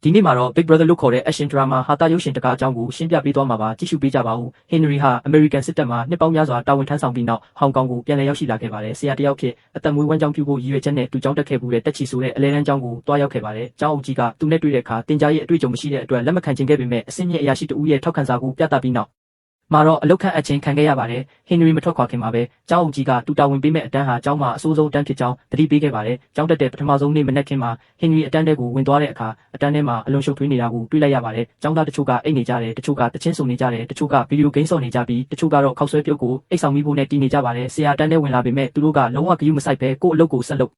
ဒီနေ့မှာတော့ Big Brother လို့ခေါ်တဲ့ Action Drama ဟာတာရုပ်ရှင်တကားအကြောင်းကိုရှင်းပြပေးသွားမှာပါကြည့်ရှုပေးကြပါဦး။ Henry ဟာ American စစ်တပ်မှာနှစ်ပေါင်းများစွာတာဝန်ထမ်းဆောင်ပြီးနောက်ဟောင်ကောင်ကိုပြန်လည်ရောက်ရှိလာခဲ့ပါတယ်။ဆရာတယောက်ဖြစ်အသက်မွေးဝမ်းကြောင်းပြုဖို့ရည်ရွယ်ချက်နဲ့သူကြောင်းတက်ခဲ့မှုတဲ့တက်ချီဆိုတဲ့အလဲတန်းကျောင်းကိုတွားရောက်ခဲ့ပါတယ်။ကျောင်းအုပ်ကြီးကသူနဲ့တွေ့တဲ့အခါတင်ကြားရဲ့အတွေ့အကြုံမရှိတဲ့အတွက်လက်မခံချင်ခဲ့ပေမဲ့အစင်းမြင့်အရာရှိတဦးရဲ့ထောက်ခံစာကိုပြသပြီးနောက်မှာတော့အလုတ်ခန့်အချင်းခံခဲ့ရပါတယ်။ Henry မထွက်ခွာခင်မှာပဲကျောင်းအုပ်ကြီးကတူတာဝင်ပေးမဲ့အတန်းဟာကျောင်းမှာအဆိုးဆုံးအတန်းဖြစ်ကြောင်းသတိပေးခဲ့ပါတယ်။ကျောင်းတက်တဲ့ပထမဆုံးနေ့မနက်ခင်းမှာ Henry အတန်းတဲကိုဝင်သွားတဲ့အခါအတန်းထဲမှာအလွန်ရှုပ်ထွေးနေတာကိုတွေ့လိုက်ရပါတယ်။ကျောင်းသားတချို့ကအိတ်နေကြတယ်တချို့ကတချင်းဆုံနေကြတယ်တချို့ကဗီဒီယိုဂိမ်းဆော့နေကြပြီးတချို့ကတော့ခောက်ဆွဲပြုတ်ကိုအိတ်ဆောင်မိဖို့နဲ့တီးနေကြပါတယ်။ဆရာအတန်းထဲဝင်လာပေမဲ့သူတို့ကလုံးဝဂရုမစိုက်ပဲကိုယ့်အလုပ်ကိုဆက်လုပ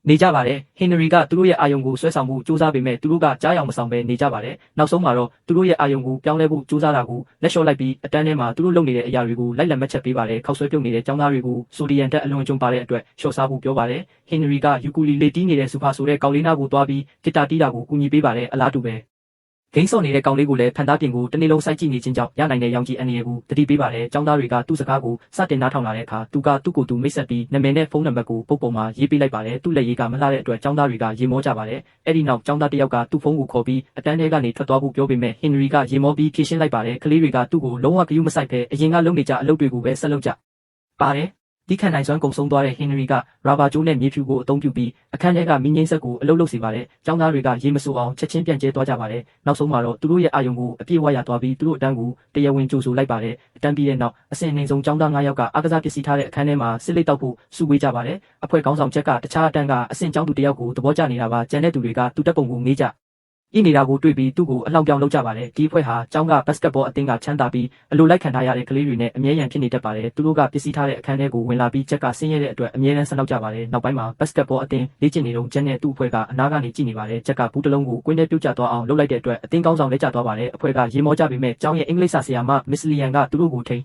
်နေကြပါတယ်။ Henry ကသူတို့ရဲ့အာယုံကိုဆွဲဆောင်မှုစူးစမ်းပေမဲ့သူတို့ကကြားရောင်မဆောင်ပဲနေကြပါတယ်။နောက်ဆုံးမှာတော့သူတို့ရဲ့အာယုံကိုပြောင်းလဲဖို့စူးစမ်းတာကိုလက်လျှော့လိုက်ပြီးအတန်းထဲမှာသူတို့လုပ်နေတဲ့အရာတွေကိုလိုက်လံမှတ်ချက်ပေးပါတယ်။ခောက်ဆွဲပြုတ်နေတဲ့ကျောင်းသားတွေကိုဆိုဒီယမ်ဓာတ်အလွန်အကျွံပါတဲ့အတွက်လျှော့စားဖို့ပြောပါတယ်။ Henry ကယူကူလီလေတီးနေတဲ့ဆူဖာဆိုတဲ့ကောင်လေးနာကိုသွားပြီးဂီတာတီးတာကိုကူညီပေးပါတယ်။အလားတူပဲဂိမ်းဆော့နေတဲ့ကောင်လေးကိုလည်းဖန်သားပြင်ကိုတနေ့လုံးစိုက်ကြည့်နေခြင်းကြောင့်ရနိုင်တဲ့ရောင်ကြီးအန်ရီကိုတတိပေးပါတယ်။ကျောင်းသားတွေကသူ့စကားကိုစတင်နားထောင်လာတဲ့အခါသူကသူ့ကိုယ်သူမိတ်ဆက်ပြီးနာမည်နဲ့ဖုန်းနံပါတ်ကိုပုတ်ပုံမှာရေးပေးလိုက်ပါတယ်။သူ့လက်ရေးကမလှတဲ့အတွက်ကျောင်းသားတွေကရေမောကြပါတယ်။အဲ့ဒီနောက်ကျောင်းသားတစ်ယောက်ကသူ့ဖုန်းကိုခေါ်ပြီးအတန်းထဲကနေထွက်သွားဖို့ပြောပေမဲ့ Henry ကရေမောပြီးဖြေရှင်းလိုက်ပါတယ်။ကလေးတွေကသူ့ကိုလုံးဝဂရုမစိုက်ပဲအရင်ကလုပ်နေကြအလုပ်တွေကိုပဲဆက်လုပ်ကြပါတယ်။ဒီခံနိုင်စွမ်းကုန်ဆုံးသွားတဲ့ Henry ကရာဘာကျိုးနဲ့မြေဖြူကိုအသုံးပြုပြီးအခန်းထဲကမင်းငိမ့်ဆက်ကိုအလုပ်လုပ်စေပါတယ်။ကျောင်းသားတွေကရေမဆိုအောင်ချက်ချင်းပြန်ကျဲသွားကြပါတယ်။နောက်ဆုံးမှာတော့သူတို့ရဲ့အာယုံကိုအပြည့်ဝရသွားပြီးသူတို့အတန်းကိုတရားဝင်ကြိုဆိုလိုက်ပါတယ်။အတန်းပြီးတဲ့နောက်အစင်နေဆုံးကျောင်းသား9ယောက်ကအားကစားပစ္စည်းထားတဲ့အခန်းထဲမှာစစ်လိတ်တောက်ဖို့စုဝေးကြပါတယ်။အဖွဲ့ခေါင်းဆောင်ချက်ကတခြားအတန်းကအစင်ကျောင်းသူတယောက်ကိုသဘောကျနေတာပါ။ကျန်တဲ့သူတွေကသူတက်ပုံကိုငေးကြဤနေတာကိုတွေ့ပြီးသူ့ကိုအလောင်ပြောင်လုပ်ကြပါတယ်။ဒီအဖွဲ့ဟာကျောင်းကဘတ်စကတ်ဘောအသင်းကချမ်းသာပြီးအလိုလိုက်ခံထားရတဲ့ကလေးတွေနဲ့အမြဲရန်ဖြစ်နေတတ်ပါတယ်။သူတို့ကပစ္စည်းထားတဲ့အခန်းထဲကိုဝင်လာပြီးချက်ကဆင်းရဲတဲ့အတွက်အမြဲတမ်းဆနောက်ကြပါတယ်။နောက်ပိုင်းမှာဘတ်စကတ်ဘောအသင်းလေ့ကျင့်နေတော့ကျန်တဲ့သူ့အဖွဲ့ကအနားကနေကြည့်နေပါတယ်။ချက်ကဘူးတလုံးကိုကွင်းထဲပြုတ်ကျသွားအောင်လုပ်လိုက်တဲ့အတွက်အသင်းကောင်းဆောင်လက်ကျသွားပါတယ်။အဖွဲ့ကရေမောကြပေမဲ့ကျောင်းရဲ့အင်္ဂလိပ်စာဆရာမ Miss Lian ကသူတို့ကိုထိန်း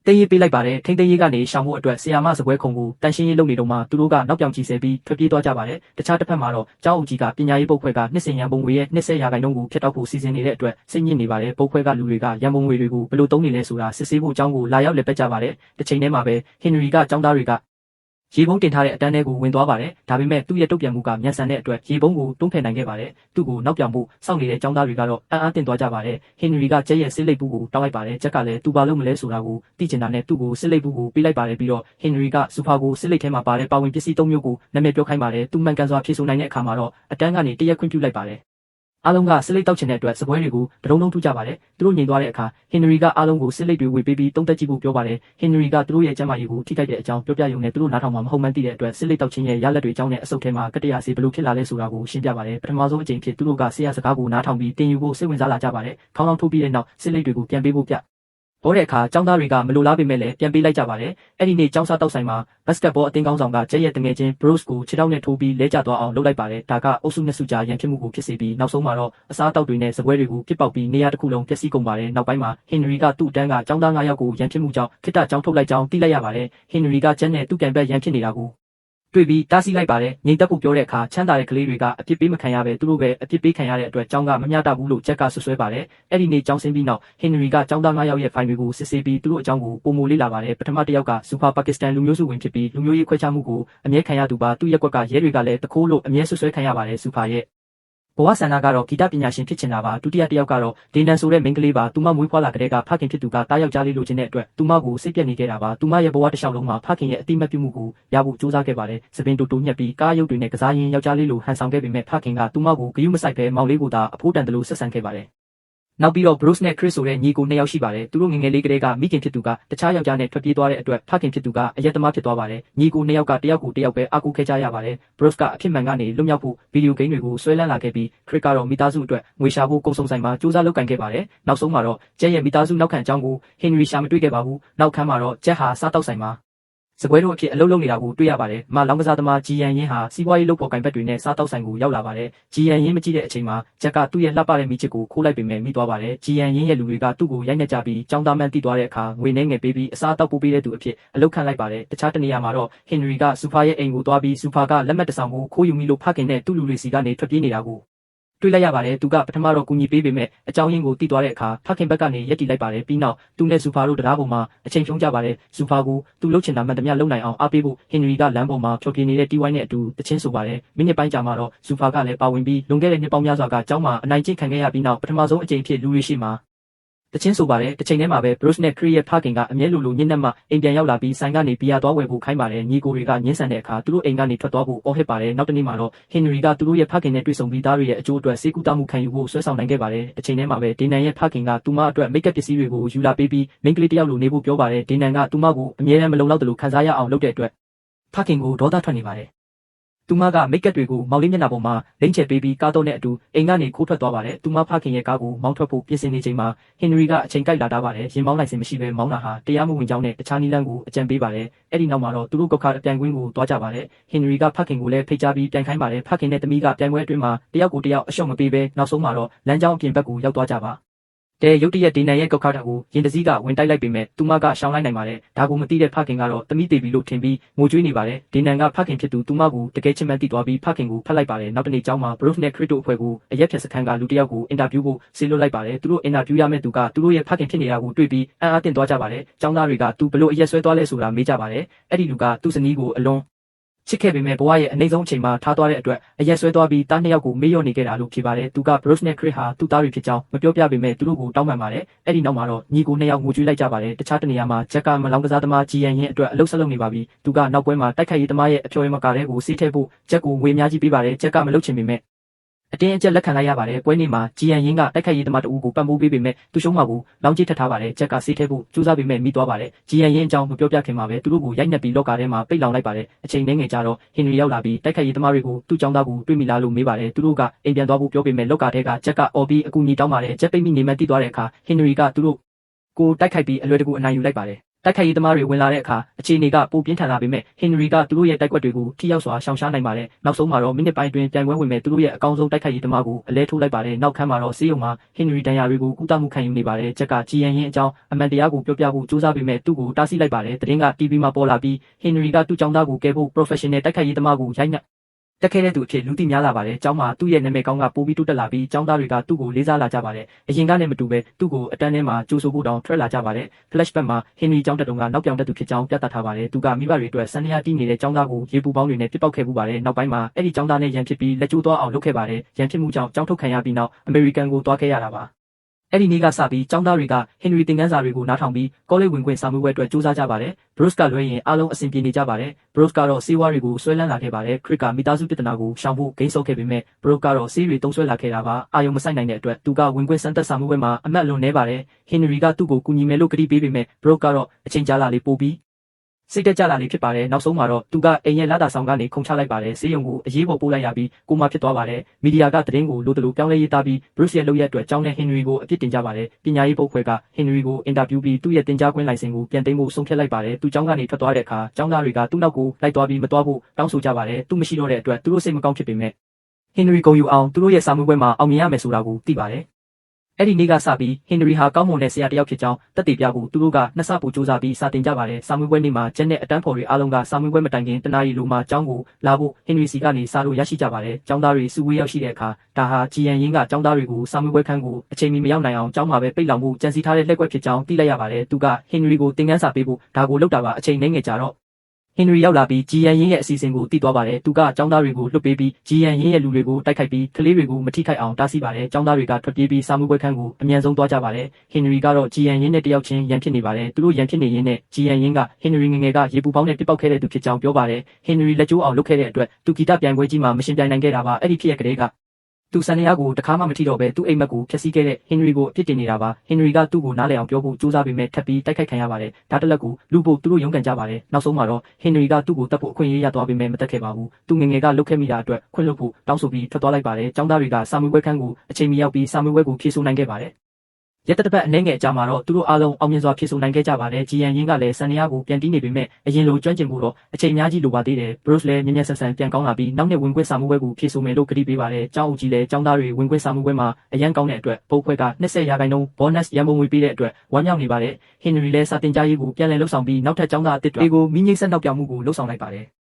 သိမ်းရေးပေးလိုက်ပါတယ်ထိန်းသိမ်းရေးကနေရှောင်ဖို့အတွက်ဆရာမစပွဲခုံကိုတန်ရှင်းရေးလုပ်နေတော့မှသူတို့ကနောက်ပြောင်ချီဆဲပြီးထွက်ပြေးသွားကြပါတယ်တခြားတစ်ဖက်မှာတော့ကျောင်းအုပ်ကြီးကပညာရေးပုတ်ခွဲကနှစ်စဉ်ရန်ပုံငွေရဲ့20%ကိုဖျက်တောက်ဖို့စီစဉ်နေတဲ့အတွက်စိတ်ညစ်နေပါတယ်ပုတ်ခွဲကလူတွေကရန်ပုံငွေတွေကိုဘယ်လိုသုံးနေလဲဆိုတာစစ်ဆေးဖို့အကြောင်းကိုလာရောက်လက်ပတ်ကြပါတယ်တစ်ချိန်တည်းမှာပဲ Henry ကကျောင်းသားတွေကရေပုံးတင်ထားတဲ့အတန်းထဲကိုဝင်သွားပါတယ်ဒါပေမဲ့သူ့ရဲ့တုတ်ပြန်မှုကမြန်ဆန်တဲ့အတွက်ရေပုံးကိုတွန်းဖယ်နိုင်ခဲ့ပါတယ်သူ့ကိုနောက်ပြောင်ဖို့စောင့်နေတဲ့ကျောင်းသားတွေကတော့အံ့အားသင့်သွားကြပါတယ် Henry ကကျဲရဲ့စစ်လိပ်ဘူးကိုတောင်းလိုက်ပါတယ်ကျက်ကလည်းသူဘာလို့မလဲဆိုတာကိုသိချင်တာနဲ့သူ့ကိုစစ်လိပ်ဘူးကိုပေးလိုက်ပါတယ်ပြီးတော့ Henry ကစူဖာကိုစစ်လိပ်ထဲမှာပါတဲ့ပါဝင်ပစ္စည်း၃မျိုးကိုနာမည်ပြောခိုင်းပါတယ်သူမှန်ကန်စွာဖြေဆိုနိုင်တဲ့အခါမှာတော့အတန်းကနေတရက်ခွင့်ပြုလိုက်ပါတယ်အားလုံးကစစ်လိပ်တောက်ချင်တဲ့အတွက်စပွဲတွေကိုတလုံးလုံးထူးကြပါတယ်သူတို့ညင်သွားတဲ့အခါ Henry ကအားလုံးကိုစစ်လိပ်တွေဝေပေးပြီးတုံးသက်ကြည့်ဖို့ပြောပါတယ် Henry ကသူတို့ရဲ့ကျမ်းမာရေးကိုထိခိုက်တဲ့အကြောင်းပြောပြရုံနဲ့သူတို့နားထောင်မှာမဟုတ်မှန်းသိတဲ့အတွက်စစ်လိပ်တောက်ခြင်းရဲ့ရလဒ်တွေအကြောင်းနဲ့အစုပ်ထဲမှာကတရစီဘလို့ဖြစ်လာလဲဆိုတာကိုရှင်းပြပါတယ်ပထမဆုံးအကြိမ်ဖြစ်သူတို့ကဆရာစကားကိုနားထောင်ပြီးတင်ယူဖို့စိတ်ဝင်စားလာကြပါတယ်ခေါင်းလောင်းထိုးပြီးတဲ့နောက်စစ်လိပ်တွေကိုပြန်ပေးဖို့ပြဘောတဲ့အခါကျောင်းသားတွေကမလိုလားပေမဲ့လည်းပြန်ပေးလိုက်ကြပါတယ်အဲ့ဒီနေ့ကျောင်းစားတောက်ဆိုင်မှာဘတ်စကတ်ဘောအသင်းကောင်းဆောင်ကကျဲရဲ့တငယ်ချင်း Bruce ကိုခြေထောက်နဲ့ထိုးပြီးလဲကျသွားအောင်လုပ်လိုက်ပါတယ်ဒါကအုပ်စုနှစ်စုကြားရန်ဖြစ်မှုကိုဖြစ်စေပြီးနောက်ဆုံးမှာတော့အစားအသောက်တွေနဲ့စပွဲတွေကိုပြစ်ပေါက်ပြီးနေရာတစ်ခုလုံးပျက်စီးကုန်ပါတယ်နောက်ပိုင်းမှာ Henry ကသူ့အတန်းကကျောင်းသား9ယောက်ကိုရန်ဖြစ်မှုကြောင့်ခိတ္တကျောင်းထုတ်လိုက်ကြောင်းသိလိုက်ရပါတယ် Henry ကကျန်းနဲ့သူ့ကန်ဘက်ရန်ဖြစ်နေတာကိုတွေ့ပြီးတားဆီးလိုက်ပါတယ်ငြိမ်သက်ဖို့ပြောတဲ့အခါချမ်းသာတဲ့ကလေးတွေကအပြစ်ပေးမခံရပဲသူတို့ပဲအပြစ်ပေးခံရတဲ့အတွက်ကျောင်းကမမျှတဘူးလို့ချက်ကဆွဆွဲပါတယ်အဲ့ဒီနေ့ကျောင်းဆင်းပြီးနောက် Henry ကကျောင်းသား9ယောက်ရဲ့ဖိုင်တွေကိုစစ်ဆေးပြီးသူတို့အကြောင်းကိုပုံမလေးလာပါတယ်ပထမတစ်ယောက်ကစူပါပါကစ္စတန်လူမျိုးစုဝင်ဖြစ်ပြီးလူမျိုးရေးခွဲခြားမှုကိုအမြဲခံရသူပါသူ့ရက်ကွက်ကရဲတွေကလည်းတခိုးလို့အမြဲဆွဆွဲခံရပါတယ်စူပါရဲ့ဘဝဆန္ဒကတော့ဂီတပညာရှင်ဖြစ်ချင်တာပါဒုတိယတစ်ယောက်ကတော့ဒေနန်ဆိုတဲ့မိန်းကလေးပါသူမမွေးဖွားလာကလေးကဖခင်ဖြစ်သူကတားယောက်ျားလေးလိုချင်တဲ့အတွက်သူမကိုစိတ်ပြက်နေခဲ့တာပါသူမရဲ့ဘဝတစ်လျှောက်လုံးမှာဖခင်ရဲ့အတိမတ်ပြုမှုကိုရဖို့ကြိုးစားခဲ့ပါတယ်စပင်တူညက်ပြီးကားရုပ်တွေနဲ့ကစားရင်းယောက်ျားလေးလိုဟန်ဆောင်ခဲ့ပေမဲ့ဖခင်ကသူမကိုဂရုမစိုက်ပဲမောင်လေးကိုသာအဖိုးတန်တယ်လို့ဆက်ဆံခဲ့ပါတယ်နောက်ပြီးတော့ Bruce နဲ့ Chris ဆိုတဲ့ညီကို2ယောက်ရှိပါတယ်သူတို့ငယ်ငယ်လေးကလေးကမိခင်ဖြစ်သူကတခြားယောက်ျားနဲ့ထွက်ပြေးသွားတဲ့အတွက်ဖခင်ဖြစ်သူကအယက်သမားဖြစ်သွားပါတယ်ညီကို2ယောက်ကတယောက်ကိုတယောက်ပဲအကူခဲ့ကြရပါတယ် Bruce ကအဖြစ်မှန်ကနေလွတ်မြောက်ဖို့ဗီဒီယိုဂိမ်းတွေကိုဆွဲလန်းလာခဲ့ပြီး Chris ကတော့မိသားစုအတွက်ငွေရှာဖို့ကုန်စုံဆိုင်မှာစူးစမ်းလုပ်ကင်ခဲ့ပါတယ်နောက်ဆုံးမှာတော့ကျဲရဲ့မိသားစုနောက်ခံအကြောင်းကို Henry ရှာမတွေ့ခဲ့ပါဘူးနောက်ခန်းမှာတော့ကျက်ဟာစားတောက်ဆိုင်မှာစပွဲတို့အဖြစ်အလုပ်လုပ်နေတာကိုတွေ့ရပါတယ်။မလောင်းကစားသမားဂျီယန်ယင်းဟာစီးပွားရေးလုပ်ဖော်ကိုင်ဘက်တွေနဲ့စားတောက်ဆိုင်ကိုရောက်လာပါတယ်။ဂျီယန်ယင်းမကြည့်တဲ့အချိန်မှာဂျက်ကသူ့ရဲ့လှပတဲ့မိချစ်ကိုခိုးလိုက်ပေမဲ့မိသွားပါတယ်။ဂျီယန်ယင်းရဲ့လူတွေကသူ့ကိုရိုက်နှက်ကြပြီးចောင်းသားမှန်းတိသွားတဲ့အခါငွေနှဲငယ်ပေးပြီးအစားအသောက်ပို့ပေးတဲ့သူအဖြစ်အလုပ်ခန့်လိုက်ပါတယ်။တခြားတနေရာမှာတော့ Henry ကစူဖာရဲ့အိမ်ကိုသွားပြီးစူဖာကလက်မှတ်တစ်ဆောင်ကိုခိုးယူမိလို့ဖခင်နဲ့သူ့လူတွေစီကနေထွက်ပြေးနေတာကို တွေ့လိုက်ရပါတယ်သူကပထမတော့ကူညီပေးပေမဲ့အကြောင်းရင်းကိုသိသွားတဲ့အခါဖခင်ဘက်ကနေရက်တီလိုက်ပါတယ်ပြီးနောက်သူနဲ့ဇူဖာတို့တရားပေါ်မှာအချိန်ဖြုံးကြပါတယ်ဇူဖာကိုသူလှုပ်ချင်တာမှန်သမျှလုပ်နိုင်အောင်အားပေးဖို့ဟင်နရီကလမ်းပေါ်မှာဖြောပြနေတဲ့တီဝိုင်းနဲ့အတူတချင်းဆိုပါတယ်မိနစ်ပိုင်းကြာမှတော့ဇူဖာကလည်းပါဝင်ပြီးလွန်ခဲ့တဲ့နှစ်ပေါင်းများစွာကကျောင်းမှာအနိုင်ကျင့်ခံခဲ့ရပြီးနောက်ပထမဆုံးအကြိမ်ဖြစ်လူတွေရှိမှာတချင်းဆိုပါတယ်တစ်ချိန်တည်းမှာပဲ Bruce နဲ့ Chris ရဲ့ဖခင်ကအမြဲလိုညှင်းနှက်မှအိမ်ပြန်ရောက်လာပြီးဆိုင်ကနေဘီယာသွားဝယ်ဖို့ခိုင်းပါတယ်ညီကိုတွေကညှင်းဆန်တဲ့အခါသူတို့အိမ်ကနေထွက်သွားဖို့အော်ဟစ်ပါတယ်နောက်တနေ့မှာတော့ Henry ကသူတို့ရဲ့ဖခင်နဲ့တွေ့ဆုံပြီးသားတွေရဲ့အကျိုးအတွက်စေကူတာမှုခံယူဖို့ဆွဲဆောင်နိုင်ခဲ့ပါတယ်တစ်ချိန်တည်းမှာပဲဒေနန်ရဲ့ဖခင်ကသူမအတွက်မိတ်ကပ်ပစ္စည်းတွေကိုယူလာပေးပြီးမိန်းကလေးတစ်ယောက်လိုနေဖို့ပြောပါတယ်ဒေနန်ကသူမကိုအမြဲတမ်းမလုံလောက်တယ်လို့ခံစားရအောင်လုပ်တဲ့အတွက်ဖခင်ကိုဒေါသထွက်နေပါတယ်သူမကမိတ်ကပ်တွေကိုမောင်လေးမျက်နှာပေါ်မှာလိမ့်ချပေးပြီးကားတော့နဲ့အတူအိမ်ကနေခိုးထွက်သွားပါတယ်သူမဖခင်ရဲ့ကားကိုမောင်းထွက်ဖို့ပြင်ဆင်နေချိန်မှာဟင်နရီကအချိန်ကိုက်လာတာပါတယ်ရင်မောင်းလိုက်စင်မရှိဘဲမောင်းတာဟာတရားမဝင်ကြောင်းနဲ့တခြားနည်းလမ်းကိုအကြံပေးပါတယ်အဲ့ဒီနောက်မှာတော့သူတို့ကောက်ခါအပြန်ကွင်းကိုသွားကြပါတယ်ဟင်နရီကဖခင်ကိုလည်းဖိတ်ကြားပြီးပြန်ခိုင်းပါတယ်ဖခင်နဲ့သမီးကပြန်ပွဲအတွင်းမှာတယောက်ကိုတယောက်အရှော့မပေးဘဲနောက်ဆုံးမှာတော့လမ်းကြောင်းအပြင်ဘက်ကိုရောက်သွားကြပါရုတ်တရက်ဒေနန်ရဲ့ကောက်ခါတာကိုရင်တစည်းကဝင်တိုက်လိုက်ပေမဲ့သူမကရှောင်းလိုက်နိုင်ပါတယ်ဒါကိုမသိတဲ့ဖခင်ကတော့သမီးတေပြီလို့ထင်ပြီးငိုကြွေးနေပါတယ်ဒေနန်ကဖခင်ဖြစ်သူသူမကိုတကယ်ချစ်မှန်းသိသွားပြီးဖခင်ကိုဖတ်လိုက်ပါတယ်နောက်တနေ့ကျောင်းမှာ Bruce နဲ့ Chris တို့အဖွဲ့ကိုအရက်ဖြတ်စခန်းကလူတစ်ယောက်ကိုအင်တာဗျူးဖို့ဆေးလွတ်လိုက်ပါတယ်သူတို့အင်တာဗျူးရမယ့်သူကသူတို့ရဲ့ဖခင်ဖြစ်နေတာကိုတွေ့ပြီးအံ့အားသင့်သွားကြပါတယ်ကျောင်းသားတွေကသူဘလို့အရက်ဆွဲသွားလဲဆိုတာမေးကြပါတယ်အဲ့ဒီလူကသူ့ဇနီးကိုအလွန်ချစ်ခဲ့ပေမဲ့ဘဝရဲ့အနှိမ့်ဆုံးအချိန်မှာထားသွားတဲ့အတွက်အရက်ဆွဲသွားပြီးတားနှစ်ယောက်ကိုမေ့လျော့နေခဲ့တာလို့ဖြေပါတယ်သူက Bruce နဲ့ Chris ဟာသူ့သားတွေဖြစ်ကြောင်းမပြောပြပေမဲ့သူတို့ကိုတောင်းပန်ပါတယ်အဲ့ဒီနောက်မှာတော့ညီကိုနှစ်ယောက်ငိုကြွေးလိုက်ကြပါတယ်တခြားတနေရာမှာဂျက်ကမလောင်ကစားသမားဂျီယန်ရင်အတွက်အလုပ်ဆက်လုပ်နေပါပြီသူကနောက်ပွဲမှာတိုက်ခိုက်ရေးသမားရဲ့အဖျော်ရည်မကာတဲ့ကိုဆေးထည့်ဖို့ဂျက်ကိုငွေအများကြီးပေးပါတယ်ဂျက်ကမလုပ်ချင်ပေမဲ့အတင်းအကျပ်လက်ခံလိုက်ရပါတယ်ပွဲနေ့မှာဂျီယန်ရင်ကတိုက်ခိုက်ရေးသမားတဦးကိုပံ့ပိုးပေးပေမဲ့သူရှုံးမှာကိုလောင်းကြီးထပ်ထားပါတယ်ဂျက်ကဆေးထည့်ဖို့ကြိုးစားပေမဲ့မိသွားပါတယ်ဂျီယန်ရင်အကြောင်းမပြောပြခင်မှာပဲသူတို့ကိုရိုက်နှက်ပြီးလော့ကာထဲမှာပိတ်လောင်လိုက်ပါတယ်အချိန်နဲ့ငယ်ကြတော့ဟင်နရီရောက်လာပြီးတိုက်ခိုက်ရေးသမားတွေကိုသူ့ကြောင်းသားကိုတွေ့မိလားလို့မေးပါတယ်သူတို့ကအိမ်ပြန်သွားဖို့ပြောပေမဲ့လော့ကာထဲကဂျက်ကအော်ပြီးအကူအညီတောင်းပါတယ်ဂျက်ပိတ်မိနေမှတိသွားတဲ့အခါဟင်နရီကသူတို့ကိုတိုက်ခိုက်ပြီးအလွယ်တကူအနိုင်ယူလိုက်ပါတယ်တိုက်ခိုက်ရေးသမားတွေဝင်လာတဲ့အခါအခြေအနေကပိုပြင်းထန်လာပေမဲ့ဟင်နရီကသူတို့ရဲ့တိုက်ကွက်တွေကိုထိရောက်စွာရှောင်ရှားနိုင်ပါတယ်နောက်ဆုံးမှာတော့မိနစ်ပိုင်းအတွင်းပြန်ပွဲဝင်မဲ့သူတို့ရဲ့အကောင်းဆုံးတိုက်ခိုက်ရေးသမားကိုအလဲထိုးလိုက်ပါတယ်နောက်ခန်းမှာတော့ဆေးရုံမှာဟင်နရီဒဏ်ရာတွေကိုကုသမှုခံယူနေပါတယ်ဂျက်ကဂျီယန်ရင်အကြောင်းအမှန်တရားကိုပြောပြဖို့စူးစမ်းပေမဲ့သူ့ကိုတားဆီးလိုက်ပါတယ်သတင်းက TV မှာပေါ်လာပြီးဟင်နရီကသူ့ကြောင်းသားကိုကယ်ဖို့ professional တိုက်ခိုက်ရေးသမားကိုရိုက်နှက်တက်ခဲ့တဲ့သူအဖြစ်လူသိများလာပါတယ်။ကျောင်းမှာသူ့ရဲ့နာမည်ကောင်းကပိုပြီးတိုးတက်လာပြီးကျောင်းသားတွေကသူ့ကိုလေးစားလာကြပါတယ်။အရင်ကနဲ့မတူပဲသူ့ကိုအတန်းထဲမှာကြိုးဆိုဖို့တောင်ထွက်လာကြပါတယ်။ Flashback မှာဟင်နရီကျောင်းတက်တုန်းကနောက်ပြောင်တက်သူဖြစ်ကြောင်းပြသထားပါတယ်။သူကမိဘတွေအတွက်စံရတီးနေတဲ့ကျောင်းသားကိုရေပူပေါင်းတွေနဲ့ပြစ်ပေါက်ခဲ့မှုပါတယ်။နောက်ပိုင်းမှာအဲ့ဒီကျောင်းသားနဲ့ရန်ဖြစ်ပြီးလက်ကျိုးသွားအောင်လုပ်ခဲ့ပါတယ်။ရန်ဖြစ်မှုကြောင့်ကျောင်းထုတ်ခံရပြီးနောက် American ကိုသွားခဲ့ရတာပါ။အဲ့ဒီနေ့ကစပြီးကျောင်းသားတွေကဟင်နရီသင်ခန်းစာတွေကိုနားထောင်ပြီးကောလိပ်ဝင်ခွင့်စာမေးပွဲအတွက်စူးစမ်းကြပါတယ်။ Bruce ကလွှဲရင်အားလုံးအဆင်ပြေနေကြပါတယ်။ Bruce ကတော့ဆေးဝါးတွေကိုဆွဲလန်းလာခဲ့ပါတယ်။ Chris ကမိသားစုပြဿနာကိုရှောင်ဖို့ဂိမ်းဆုပ်ခဲ့ပေမဲ့ Bruce ကတော့ဆေးတွေတုံးဆွဲလာခဲ့တာပါ။အာယုံမဆိုင်နိုင်တဲ့အတွက်သူကဝင်ခွင့်စမ်းသပ်စာမေးပွဲမှာအမှတ်လွန်နေပါတယ်။ Henry ကသူ့ကိုကူညီမယ်လို့ကတိပေးပေမဲ့ Bruce ကတော့အချိန်ကြာလာလေပို့ပြီးစိတ်တက်ကြလာလေဖြစ်ပါတယ်နောက်ဆုံးမှာတော့သူကအိမ်ရဲ့လာတာဆောင်ကနေခုန်ချလိုက်ပါတယ်ဆေးရုံကိုအရေးပေါ်ပို့လိုက်ရပြီးကိုမာဖြစ်သွားပါတယ်မီဒီယာကသတင်းကိုလိုတလို့ပြောင်းလဲရေးသားပြီး Bruce ရဲ့လုပ်ရက်အတွက်ကျောင်းနဲ့ Henry ကိုအပြစ်တင်ကြပါတယ်ပညာရေးပုတ်ခွဲက Henry ကိုအင်တာဗျူးပြီးသူ့ရဲ့တင် जा ခွင့်လိုင်စင်ကိုပြန်သိမ်းဖို့ဆုံးဖြတ်လိုက်ပါတယ်သူကျောင်းကနေထွက်သွားတဲ့အခါကျောင်းသားတွေကသူ့နောက်ကိုလိုက်သွားပြီးမသွားဖို့တောင်းဆိုကြပါတယ်သူမရှိတော့တဲ့အတွက်သူတို့စိတ်မကောင်းဖြစ်ပေမဲ့ Henry ကိုယူအောင်သူတို့ရဲ့စာမေးပွဲမှာအောင်မြင်ရမယ်ဆိုတာကိုသိပါတယ်အဲ့ဒီနေ့ကစပြီးဟင်နရီဟာကောင်းမွန်တဲ့ဆရာတစ်ယောက်ဖြစ်ကြောင်းတက်တည်ပြဖို့သူတို့ကနှစ်ဆပိုစူးစမ်းပြီးစာတင်ကြပါတယ်စာမေးပွဲနေ့မှာကျန်တဲ့အတန်းဖော်တွေအားလုံးကစာမေးပွဲမတိုင်ခင်တနာရီလိုမှကျောင်းကိုလာဖို့ဟင်နရီစီကနေစာလို့ရရှိကြပါတယ်ကျောင်းသားတွေစုဝေးရောက်ရှိတဲ့အခါဒါဟာဂျီယန်ရင်ကကျောင်းသားတွေကိုစာမေးပွဲခန်းကိုအချိန်မီမရောက်နိုင်အောင်ကျောင်းမှာပဲပိတ်လောင်မှုကြံစည်ထားတဲ့လက်ကွက်ဖြစ်ကြောင်းသိလိုက်ရပါတယ်သူကဟင်နရီကိုသင်ခန်းစာပေးဖို့ဒါကိုလုပ်တာပါအချိန်နဲ့ငယ်ကြတော့ဟင်နရီရောက်လာပြီးဂျီယန်ရင်ရဲ့အစီအစဉ်ကိုသိသွားပါတယ်သူကကျောင်းသားတွေကိုလွှတ်ပေးပြီးဂျီယန်ရင်ရဲ့လူတွေကိုတိုက်ခိုက်ပြီးကလေးတွေကိုမထိခိုက်အောင်တားဆီးပါတယ်ကျောင်းသားတွေကထွက်ပြေးပြီးစာမေးပွဲခန်းကိုအမြန်ဆုံးသွားကြပါတယ်ဟင်နရီကတော့ဂျီယန်ရင်နဲ့တယောက်ချင်းရန်ဖြစ်နေပါတယ်သူတို့ရန်ဖြစ်နေရင်းနဲ့ဂျီယန်ရင်ကဟင်နရီငငယ်ကရေပူပေါင်းနဲ့ပြစ်ပေါက်ခဲ့တဲ့သူဖြစ်ကြောင်းပြောပါတယ်ဟင်နရီလက်ကျိုးအောင်လုပ်ခဲ့တဲ့အတွက်သူဂီတပြိုင်ပွဲကြီးမှာမရှင်ပြိုင်နိုင်ခဲ့တာပါအဲ့ဒီဖြစ်ရကလေးကသူစံရကိုတခါမှမထိတော့ပဲသူ့အိမ်မက်ကိုဖျက်ဆီးခဲ့တဲ့ဟင်နရီကိုအပြစ်တင်နေတာပါဟင်နရီကသူ့ကိုနားလည်အောင်ပြောဖို့စူးစမ်းပေမဲ့ထပ်ပြီးတိုက်ခိုက်ခံရပါတယ်ဒါတလက်ကိုလူဖို့သူတို့ရုန်းကန်ကြပါတယ်နောက်ဆုံးမှာတော့ဟင်နရီကသူ့ကိုတတ်ဖို့အခွင့်အရေးရသွားပေမဲ့မတတ်ခဲ့ပါဘူးသူငငယ်ကလုတ်ခဲ့မိတာအတွက်ခွင့်လွှတ်ဖို့တောင်းဆိုပြီးထွက်သွားလိုက်ပါတယ်ကျောင်းသားတွေကစာမေးပွဲခန်းကိုအချိန်မီရောက်ပြီးစာမေးပွဲကိုဖြေဆိုနိုင်ခဲ့ပါတယ်ရက်တပတ်အနှဲငယ်အကြာမှာတော့သူတို့အားလုံးအောင်မြင်စွာဖြေဆိုနိုင်ခဲ့ကြပါတယ်ဂျီယန်ရင်ကလည်းစံရကိုပြန်တီးနေပေမဲ့အရင်လိုကျွမ်းကျင်ဖို့တော့အချိန်အများကြီးလိုပါသေးတယ်ဘရုစ်လည်းမြ мян ဆန်ဆန်ပြန်ကောင်းလာပြီးနောက်နှစ်ဝင်ခွင့်စာမေးပွဲကိုဖြေဆိုမယ်လို့ကတိပေးပါတယ်ကျောင်းအုပ်ကြီးလည်းကျောင်းသားတွေဝင်ခွင့်စာမေးပွဲမှာအရန်ကောင်းတဲ့အတွက်ပုတ်ခွဲက20% bonus ရန်ပုံငွေပေးတဲ့အတွက်ဝမ်းမြောက်နေပါတယ်ဟင်နရီလည်းစာတင်ကြားရေးကိုပြန်လည်လှုပ်ဆောင်ပြီးနောက်ထပ်ကျောင်းသားအသစ်တွေကိုမိငိမ့်ဆက်နောက်ပြောင်မှုကိုလှုပ်ဆောင်လိုက်ပါတယ်